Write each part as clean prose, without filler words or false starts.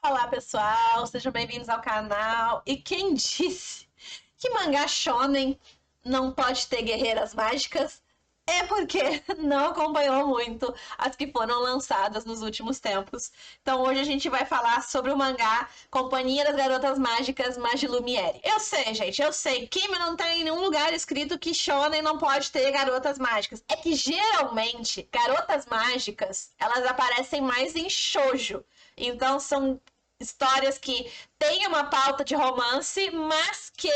Olá, pessoal, sejam bem-vindos ao canal. E quem disse que mangá shonen não pode ter guerreiras mágicas é porque não acompanhou muito as que foram lançadas nos últimos tempos. Então hoje a gente vai falar sobre o mangá Companhia das Garotas Mágicas Magilumiere. Eu sei, gente, eu sei, Kimi não tem em nenhum lugar escrito que shonen não pode ter garotas mágicas. É que geralmente garotas mágicas, elas aparecem mais em shoujo. Então são histórias que têm uma pauta de romance, mas que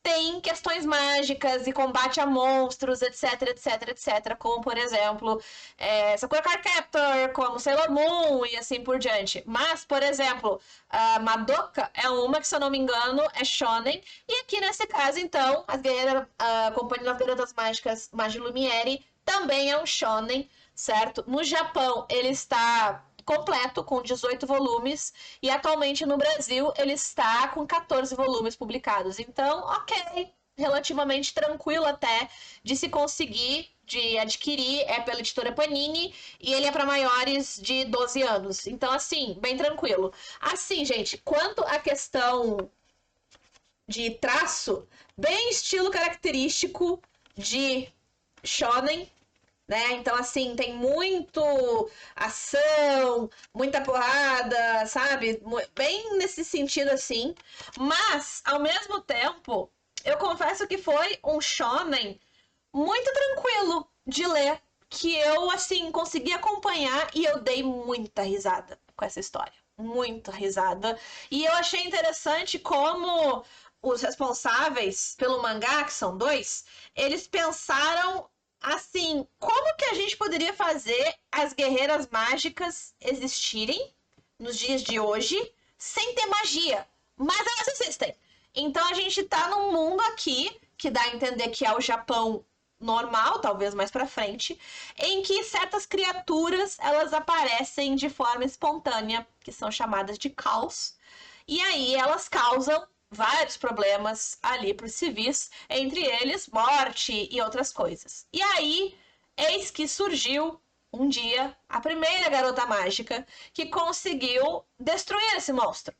tem questões mágicas e combate a monstros, etc, etc, etc. Como, por exemplo, Sakura Card Captor, como Sailor Moon e assim por diante. Mas, por exemplo, a Madoka é uma que, se eu não me engano, é shonen. E aqui, nesse caso, então, a Companhia das Garotas Mágicas Magilumiere também é um shonen, certo? No Japão, ele está completo, com 18 volumes, e atualmente no Brasil ele está com 14 volumes publicados. Então, ok, relativamente tranquilo até de se conseguir, de adquirir, é pela editora Panini, e ele é para maiores de 12 anos. Então, assim, bem tranquilo. Assim, gente, quanto à questão de traço, bem estilo característico de shonen, né? Então, assim, tem muito ação, muita porrada, sabe? Bem nesse sentido, assim. Mas, ao mesmo tempo, eu confesso que foi um shonen muito tranquilo de ler, que eu, assim, consegui acompanhar e eu dei muita risada com essa história. Muita risada. E eu achei interessante como os responsáveis pelo mangá, que são dois, eles pensaram assim, como que a gente poderia fazer as guerreiras mágicas existirem nos dias de hoje sem ter magia? Mas elas existem. Então a gente tá num mundo aqui que dá a entender que é o Japão normal, talvez mais pra frente, em que certas criaturas elas aparecem de forma espontânea, que são chamadas de caos, e aí elas causam vários problemas ali para os civis, entre eles morte e outras coisas. E aí, eis que surgiu um dia a primeira garota mágica que conseguiu destruir esse monstro.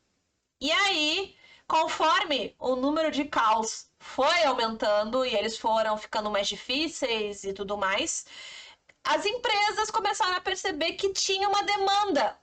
E aí, conforme o número de caos foi aumentando e eles foram ficando mais difíceis e tudo mais, as empresas começaram a perceber que tinha uma demanda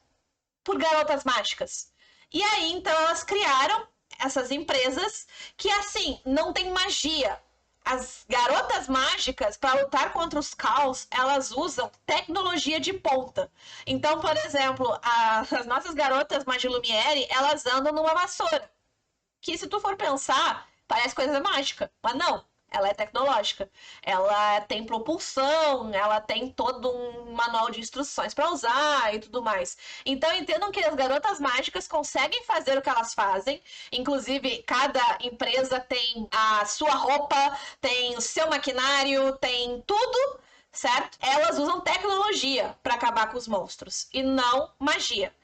por garotas mágicas. E aí, então, elas criaram essas empresas que, assim, não tem magia. As garotas mágicas, para lutar contra os caos, elas usam tecnologia de ponta. Então, por exemplo, as nossas garotas Magilumiere, elas andam numa vassoura. Que, se tu for pensar, parece coisa mágica. Mas não, ela é tecnológica. Ela tem propulsão, ela tem todo um manual de instruções para usar e tudo mais. Então entendam que as garotas mágicas conseguem fazer o que elas fazem. Inclusive, cada empresa tem a sua roupa, tem o seu maquinário, tem tudo, certo? Elas usam tecnologia para acabar com os monstros e não magia.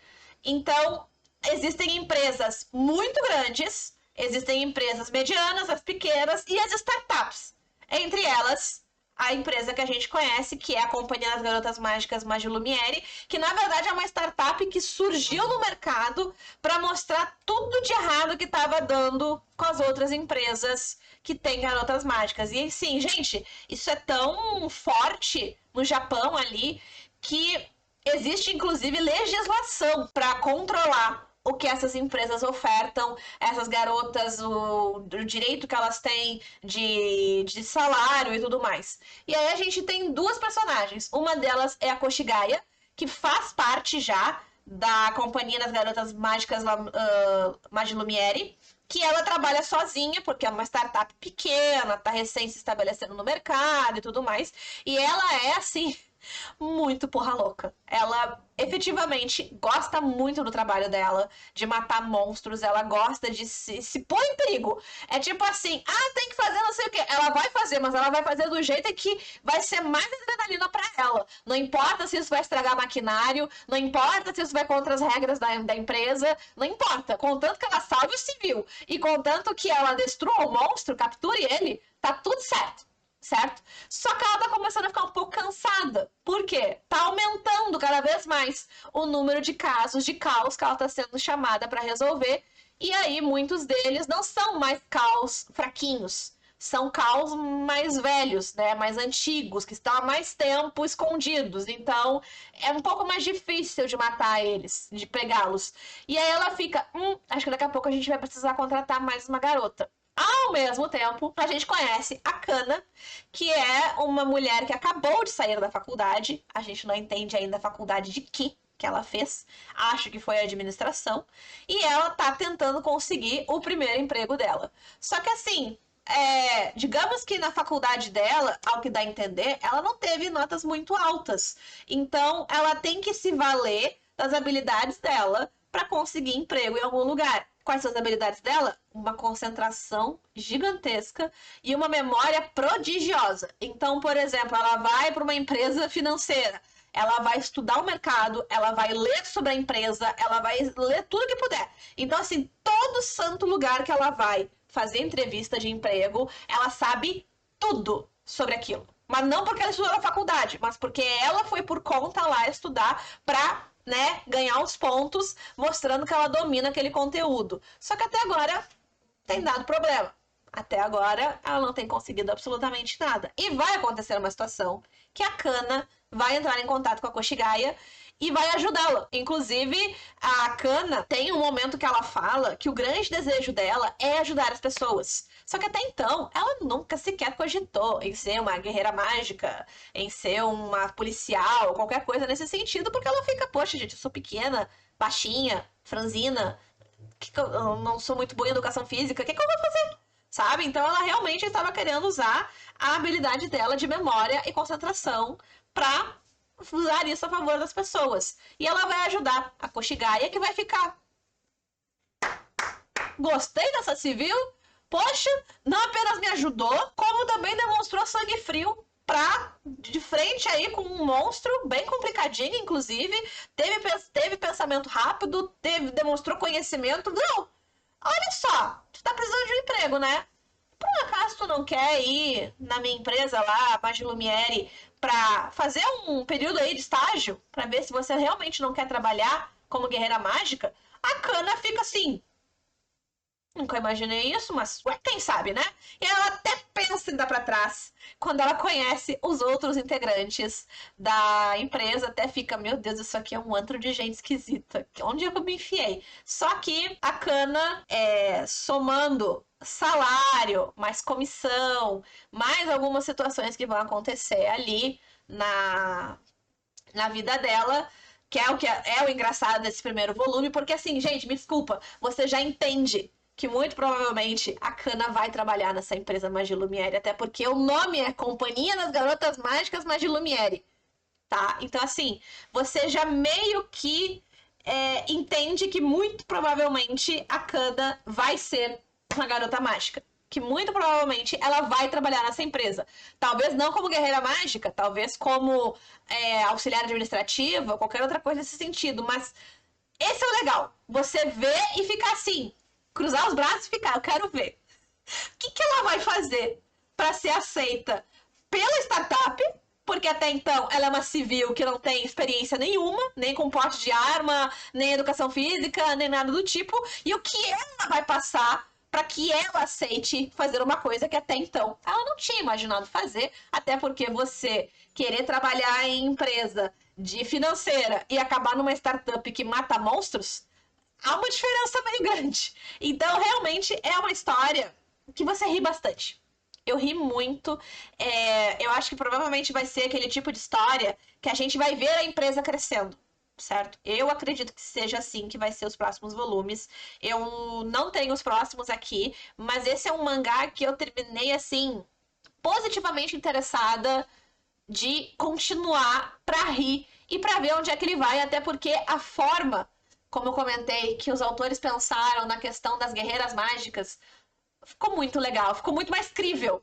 Então, existem empresas muito grandes, existem empresas medianas, as pequenas e as startups. Entre elas, a empresa que a gente conhece, que é a Companhia das Garotas Mágicas Magilumiere, que na verdade é uma startup que surgiu no mercado para mostrar tudo de errado que estava dando com as outras empresas que têm garotas mágicas. E sim, gente, isso é tão forte no Japão ali que existe inclusive legislação para controlar o que essas empresas ofertam, essas garotas, o direito que elas têm de salário e tudo mais. E aí a gente tem duas personagens. Uma delas é a Koshigaya, que faz parte já da Companhia das Garotas Mágicas Magilumiere, que ela trabalha sozinha, porque é uma startup pequena, tá recém se estabelecendo no mercado e tudo mais. E ela é, assim, muito porra louca. Ela efetivamente gosta muito do trabalho dela, de matar monstros, ela gosta de se pôr em perigo. É tipo assim, tem que fazer não sei o que. Ela vai fazer, mas ela vai fazer do jeito que vai ser mais adrenalina pra ela. Não importa se isso vai estragar maquinário, não importa se isso vai contra as regras da empresa, não importa. Contanto que ela salve o civil e contanto que ela destrua o monstro, capture ele, tá tudo certo. certo? Só que ela tá começando a ficar um pouco cansada. Por quê? Tá aumentando cada vez mais o número de casos de caos que ela tá sendo chamada para resolver. E aí, muitos deles não são mais caos fraquinhos. São caos mais velhos, né? Mais antigos, que estão há mais tempo escondidos. Então, é um pouco mais difícil de matar eles, de pegá-los. E aí ela fica, acho que daqui a pouco a gente vai precisar contratar mais uma garota. Ao mesmo tempo, a gente conhece a Kana, que é uma mulher que acabou de sair da faculdade. A gente não entende ainda a faculdade de que ela fez. Acho que foi a administração. E ela tá tentando conseguir o primeiro emprego dela. Só que assim, digamos que na faculdade dela, ao que dá a entender, ela não teve notas muito altas. Então, ela tem que se valer das habilidades dela para conseguir emprego em algum lugar. Quais são as habilidades dela? Uma concentração gigantesca e uma memória prodigiosa. Então, por exemplo, ela vai para uma empresa financeira, ela vai estudar o mercado, ela vai ler sobre a empresa, ela vai ler tudo que puder. Então, assim, todo santo lugar que ela vai fazer entrevista de emprego, ela sabe tudo sobre aquilo. Mas não porque ela estudou na faculdade, mas porque ela foi por conta lá estudar para, né, ganhar os pontos, mostrando que ela domina aquele conteúdo. Só que até agora tem dado problema. Até agora ela não tem conseguido absolutamente nada. E vai acontecer uma situação que a Kana vai entrar em contato com a Koshigaya e vai ajudá-la. Inclusive, a Kana tem um momento que ela fala que o grande desejo dela é ajudar as pessoas. Só que até então, ela nunca sequer cogitou em ser uma guerreira mágica, em ser uma policial, qualquer coisa nesse sentido, porque ela fica, poxa, gente, eu sou pequena, baixinha, franzina, eu não sou muito boa em educação física, o que eu vou fazer? Sabe? Então ela realmente estava querendo usar a habilidade dela de memória e concentração para usar isso a favor das pessoas. E ela vai ajudar a Koshigaya, que vai ficar. Gostei dessa civil? Poxa, não apenas me ajudou, como também demonstrou sangue frio de frente aí com um monstro bem complicadinho, inclusive. Teve pensamento rápido, demonstrou conhecimento. Não, olha só, tu tá precisando de um emprego, né? Por um acaso tu não quer ir na minha empresa lá, Magilumiere, pra fazer um período aí de estágio, pra ver se você realmente não quer trabalhar como guerreira mágica? A Kana fica assim, nunca imaginei isso, mas ué, quem sabe, né? E ela até pensa em dar pra trás. Quando ela conhece os outros integrantes da empresa, até fica, meu Deus, isso aqui é um antro de gente esquisita. Onde é que eu me enfiei? Só que a Kana, somando salário, mais comissão, mais algumas situações que vão acontecer ali na vida dela, que é o engraçado desse primeiro volume, porque assim, gente, me desculpa, você já entende que muito provavelmente a Kana vai trabalhar nessa empresa Magilumiere, até porque o nome é Companhia das Garotas Mágicas Magilumiere, tá? Então, assim, você já meio que entende que muito provavelmente a Kana vai ser uma garota mágica. Que muito provavelmente ela vai trabalhar nessa empresa. Talvez não como guerreira mágica, talvez como auxiliar administrativa, ou qualquer outra coisa nesse sentido, mas esse é o legal. Você vê e ficar assim, cruzar os braços e ficar, eu quero ver. O que ela vai fazer para ser aceita pela startup? Porque até então ela é uma civil que não tem experiência nenhuma, nem com porte de arma, nem educação física, nem nada do tipo. E o que ela vai passar para que ela aceite fazer uma coisa que até então ela não tinha imaginado fazer, até porque você querer trabalhar em empresa de financeira e acabar numa startup que mata monstros, há uma diferença meio grande. Então, realmente, é uma história que você ri bastante. Eu ri muito. Eu acho que provavelmente vai ser aquele tipo de história que a gente vai ver a empresa crescendo, certo? Eu acredito que seja assim que vai ser os próximos volumes. Eu não tenho os próximos aqui, mas esse é um mangá que eu terminei, assim, positivamente interessada de continuar pra rir e pra ver onde é que ele vai, até porque a forma, como eu comentei, que os autores pensaram na questão das guerreiras mágicas, ficou muito legal, ficou muito mais crível,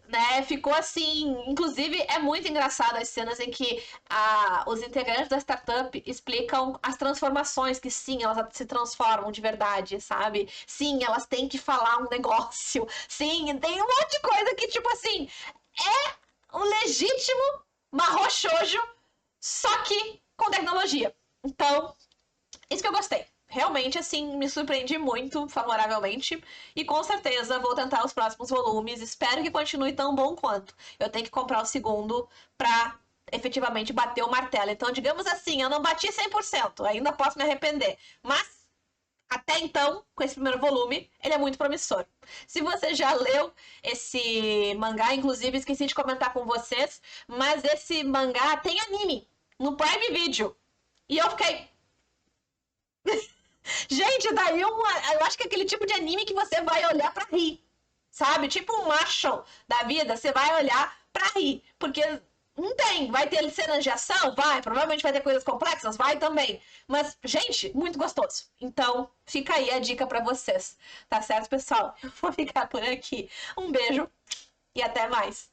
né? Ficou assim, inclusive é muito engraçado as cenas em que os integrantes da startup explicam as transformações, que sim, elas se transformam de verdade, sabe? Sim, elas têm que falar um negócio, sim, tem um monte de coisa que, tipo assim, um legítimo Mahou Shoujo, só que com tecnologia. Então, isso que eu gostei. Realmente, assim, me surpreendi muito favoravelmente. E com certeza vou tentar os próximos volumes. Espero que continue tão bom quanto. Eu tenho que comprar o segundo pra efetivamente bater o martelo. Então, digamos assim, eu não bati 100%. Ainda posso me arrepender. Mas, até então, com esse primeiro volume, ele é muito promissor. Se você já leu esse mangá, inclusive esqueci de comentar com vocês, mas esse mangá tem anime no Prime Video. E eu fiquei, gente, daí eu acho que é aquele tipo de anime que você vai olhar pra rir, sabe? Tipo um Marshall da vida, você vai olhar pra rir, porque não tem, vai ter cenas de ação? Vai, provavelmente vai ter coisas complexas? Vai também. Mas, gente, muito gostoso. Então, fica aí a dica pra vocês, tá certo, pessoal? Eu vou ficar por aqui. Um beijo e até mais.